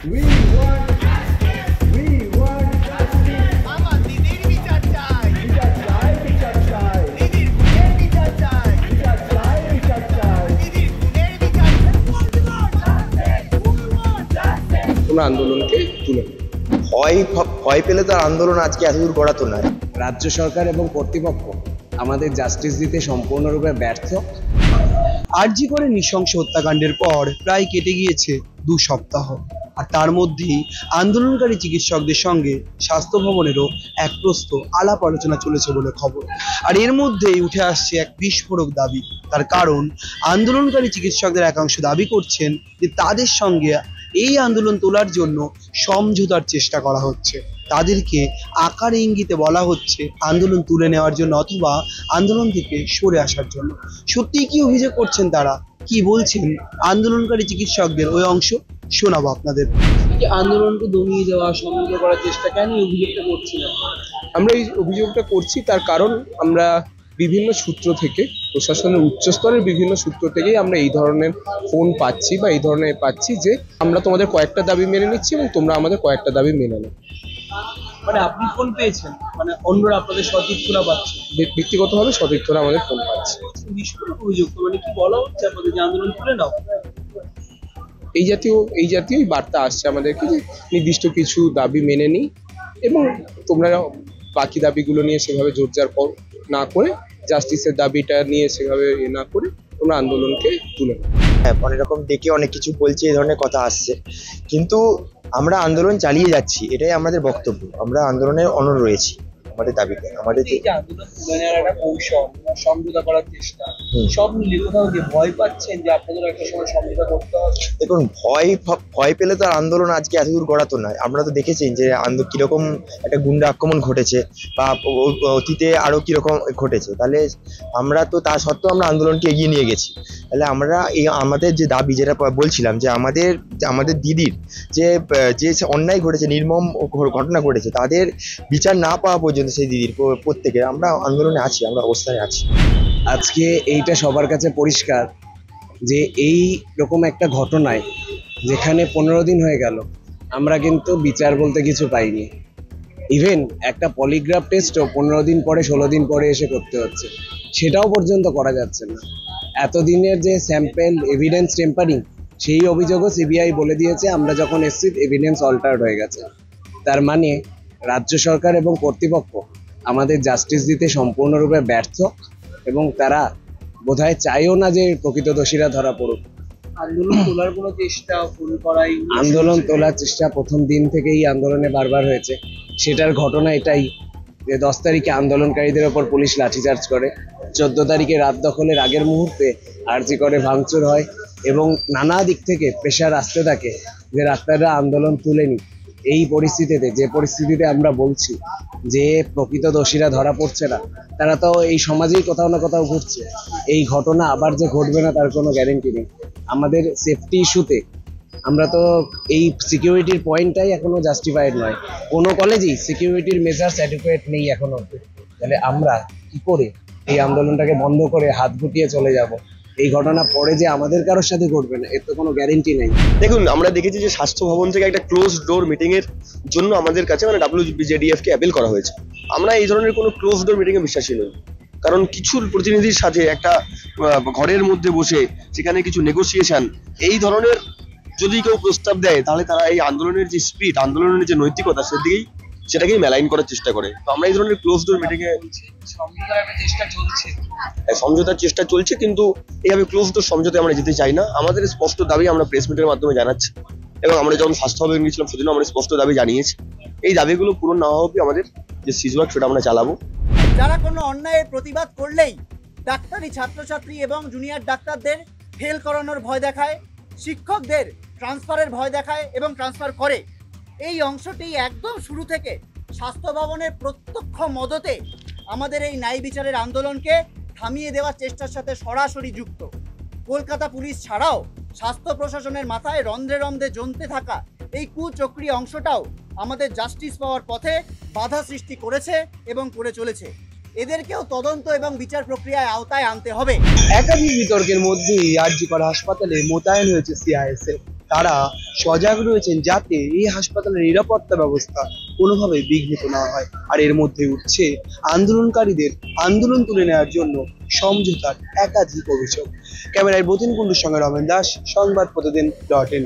We want justice. We want justice. আমার দিদির বিচার চাই, বিচার চাই, বিচার চাই, দিদির খুনের বিচার চাই, বিচার চাই, বিচার চাই। দিদির খুনের বিচার কোনো আন্দোলনকে তুলে নেয়। ভয় পেলে তো আর আন্দোলন আজকে এতদূর গড়াতো না। রাজ্য সরকার এবং কর্তৃপক্ষ আমাদের জাস্টিস দিতে সম্পূর্ণরূপে ব্যর্থ। আরজি করে নৃশংস হত্যাকাণ্ডের পর প্রায় কেটে গিয়েছে 2 সপ্তাহ, আর তার মধ্যেই আন্দোলনকারী চিকিৎসকদের সঙ্গে স্বাস্থ্য ভবনেরও এক প্রস্ত আলাপ আলোচনা চলেছে বলে খবর। আর এর মধ্যেই উঠে আসছে এক বিস্ফোরক দাবি। তার কারণ, আন্দোলনকারী চিকিৎসকদের একাংশ দাবি করছেন যে তাদের সঙ্গে এই আন্দোলন তোলার জন্য সমঝোতার চেষ্টা করা হচ্ছে। তাদেরকে আকার ইঙ্গিতে বলা হচ্ছে আন্দোলন তুলে নেওয়ার জন্য অথবা আন্দোলন থেকে সরে আসার জন্য। সত্যিই কি অভিযোগ করছেন তারা? কি বলছেন আন্দোলনকারী চিকিৎসকদের ওই অংশ শোনাবো আপনাদের। আন্দোলনকে দমিয়ে দেওয়া, সমঝোতা করার চেষ্টা, কেন এই অভিযোগটা করছিলেন? আমরা এই অভিযোগটা করছি তার কারণ আমরা বিভিন্ন সূত্র থেকে, প্রশাসনের উচ্চস্তরের বিভিন্ন সূত্র থেকেই আমরা এই ধরনের ফোন পাচ্ছি বা এই ধরনের পাচ্ছি যে আমরা তোমাদের কয়েকটা দাবি মেনে নিচ্ছি এবং তোমরা আমাদের কয়েকটা দাবি মেনে নাও। মানে আপনি ফোন পেয়েছেন, মানে অন্যরা আপনাদের সতীর্থরা পাচ্ছে? ব্যক্তিগতভাবে সতীর্থরা আমাদের ফোন পাচ্ছে। বিস্ফোরক অভিযোগ তো, মানে কি বলা হচ্ছে আপনাদের যে আন্দোলন তুলে নাও? এই জাতীয় বার্তা আসছে আমাদেরকে যে নির্দিষ্ট কিছু দাবি মেনে নিই এবং তোমরা বাকি দাবিগুলো নিয়ে সেভাবে জোরজার না করে, জাস্টিসের দাবিটা নিয়ে সেভাবে না করে তোমরা আন্দোলনকে তুলে নাও। হ্যাঁ, অনেক রকম ডেকে অনেক কিছু বলছে, এই ধরনের কথা আসছে, কিন্তু আমরা আন্দোলন চালিয়ে যাচ্ছি, এটাই আমাদের বক্তব্য। আমরা আন্দোলনের অনড় রয়েছি আমাদের দাবিতে। আমাদের এই যে আন্দোলন তুলে নেওয়ার একটা কৌশল, সমঝোতা করার চেষ্টা, সব মিলিয়ে কোথাও গিয়ে ভয় পাচ্ছেন যে আপনাদের একটা সময় সমঝোতা করতে হবে? দেখুন, ভয় পেলে তো আর আন্দোলন আজকে এতদূর গড়াতো না। আপনারা তো দেখেছেন যে কিরকম একটা গুন্ডা আক্রমণ ঘটেছে বা অতীতে আরো কিরকম ঘটেছে। তাহলে আমরা তো তা সত্ত্বেও আমরা আন্দোলনকে এগিয়ে নিয়ে গেছি। তাহলে আমরা এই আমাদের যে দাবি, যেটা বলছিলাম যে আমাদের দিদির যে অন্যায় ঘটেছে, নির্মম ঘটনা ঘটেছে, তাদের বিচার না পাওয়া পর্যন্ত সেই দিদির প্রত্যেকের আমরা আন্দোলনে আছি, আমরা অবস্থায় আছি। আজকে এইটা সবার কাছে পরিষ্কার যে এই রকম একটা ঘটনায়, যেখানে 15 দিন হয়ে গেল, আমরা কিন্তু বিচার বলতে কিছু পাইনি। ইভেন একটা পলিগ্রাফ টেস্টও 15 দিন পরে, 16 দিন পরে এসে করতে হচ্ছে, সেটাও পর্যন্ত করা যাচ্ছে না। এতদিনের যে স্যাম্পেল এভিডেন্স টেম্পারিং, সেই অভিযোগও সিবিআই বলে দিয়েছে আমরা যখন এসছি এভিডেন্স অল্টার্ড হয়ে গেছে। তার মানে রাজ্য সরকার এবং কর্তৃপক্ষ আমাদের জাস্টিস দিতে সম্পূর্ণরূপে ব্যর্থ এবং তারা বোধহয় চাইও না যে প্রকৃত দোষীরা ধরা পড়ুক। আন্দোলন তোলার কোনো চেষ্টা, ফোন করাই, আন্দোলন তোলার চেষ্টা প্রথম দিন থেকেই আন্দোলনে বারবার হয়েছে। সেটার ঘটনা এটাই যে 10 তারিখে আন্দোলনকারীদের ওপর পুলিশ লাঠিচার্জ করে, 14 তারিখে রাত দখলের আগের মুহূর্তে আরজি করে ভাঙচুর হয় এবং নানা দিক থেকে প্রেশার আসতে থাকে যে ডাক্তাররা আন্দোলন তুলেনি। এই পরিস্থিতিতে, যে পরিস্থিতিতে আমরা বলছি যে প্রকৃত দোষীরা ধরা পড়ছে না, তারা তো এই সমাজেই কোথাও না কোথাও ঘুরছে। এই ঘটনা আবার যে ঘটবে না তার কোনো গ্যারেন্টি নেই। আমাদের সেফটি ইস্যুতে আমরা তো এই সিকিউরিটির পয়েন্টটাই এখনো জাস্টিফাইড নয়। কোনো কলেজেই সিকিউরিটির মেজার্স অ্যাডিকুয়েট নেই এখনো অবধি। তাহলে আমরা কি করে এই আন্দোলনটাকে বন্ধ করে হাত গুটিয়ে চলে যাব? এই ঘটনা পরে যে আমাদের কারোর সাথে ঘটবে না এর তো কোনো গ্যারেন্টি নেই। দেখুন, আমরা দেখেছি যে স্বাস্থ্য ভবন থেকে একটা ক্লোজ ডোর মিটিং এর জন্য আমাদের কাছে WJDF কে অ্যাপিল করা হয়েছে। আমরা এই ধরনের কোনো ক্লোজ ডোর মিটিং এ বিশ্বাসী নই, কারণ কিছু প্রতিনিধির সাথে একটা ঘরের মধ্যে বসে সেখানে কিছু নেগোসিয়েশন, এই ধরনের যদি কেউ প্রস্তাব দেয়, তাহলে তারা এই আন্দোলনের যে স্পিরিট, আন্দোলনের যে নৈতিকতা, সেটাকেই মেলাইন করার চেষ্টা করে। তো আমরা এই ধরনের ক্লোজ ডোর মিটিং এ সমঝোতার চেষ্টা চলছে, কিন্তু এইভাবে ক্লোজ ডোর সমঝোতায় আমরা যেতে চাই না। আমাদের স্পষ্ট দাবি আমরা প্রেস মিটের মাধ্যমে জানাচ্ছি এবং আমরা যখন স্বাস্থ্য ভবনে গিয়েছিলাম সেদিনও আমরা স্পষ্ট দাবি জানিয়েছি। এই দাবিগুলো পূরণ না হওয়া অবধি আমাদের যে সিজওয়ার্ক সেটা আমরা চালাবো। যারা কোনো অন্যায়ের প্রতিবাদ করলেই ডাক্তারি ছাত্রছাত্রী এবং জুনিয়র ডাক্তারদের ফেল করানোর ভয় দেখায়, শিক্ষকদের ট্রান্সফারের ভয় দেখায় এবং ট্রান্সফার করে, এই অংশটি একদম শুরু থেকে স্বাস্থ্য ভবনের প্রত্যক্ষ মদতে আমাদের এই ন্যায় বিচারের আন্দোলনকে থামিয়ে দেওয়ার চেষ্টার সাথে সরাসরি যুক্ত। কলকাতা পুলিশ ছাড়াও স্বাস্থ্য প্রশাসনের মাথায় রন্ধ্রে রন্ধ্রে জমতে থাকা এই কুচক্রী অংশটাও আমাদের জাস্টিস পাওয়ার পথে বাধা সৃষ্টি করেছে এবং করে চলেছে। এদেরকেও তদন্ত এবং বিচার প্রক্রিয়ায় আওতায় আনতে হবে। একাধিক বিতর্কের মধ্যেই আরজি করে হাসপাতালে মোতায়েন হয়েছে সিআইএসএফ। তারা সজাগ রয়েছেন যাতে এই হাসপাতালের নিরাপত্তা ব্যবস্থা কোনোভাবে বিঘ্নিত না হয়। আর এর মধ্যে উঠছে আন্দোলনকারীদের আন্দোলন তুলে নেওয়ার জন্য সমঝোতার একাধিক অভিযোগ। ক্যামেরায় বতিন কুণ্ডুর সঙ্গে রমেন দাস, সংবাদ প্রতিদিন .in।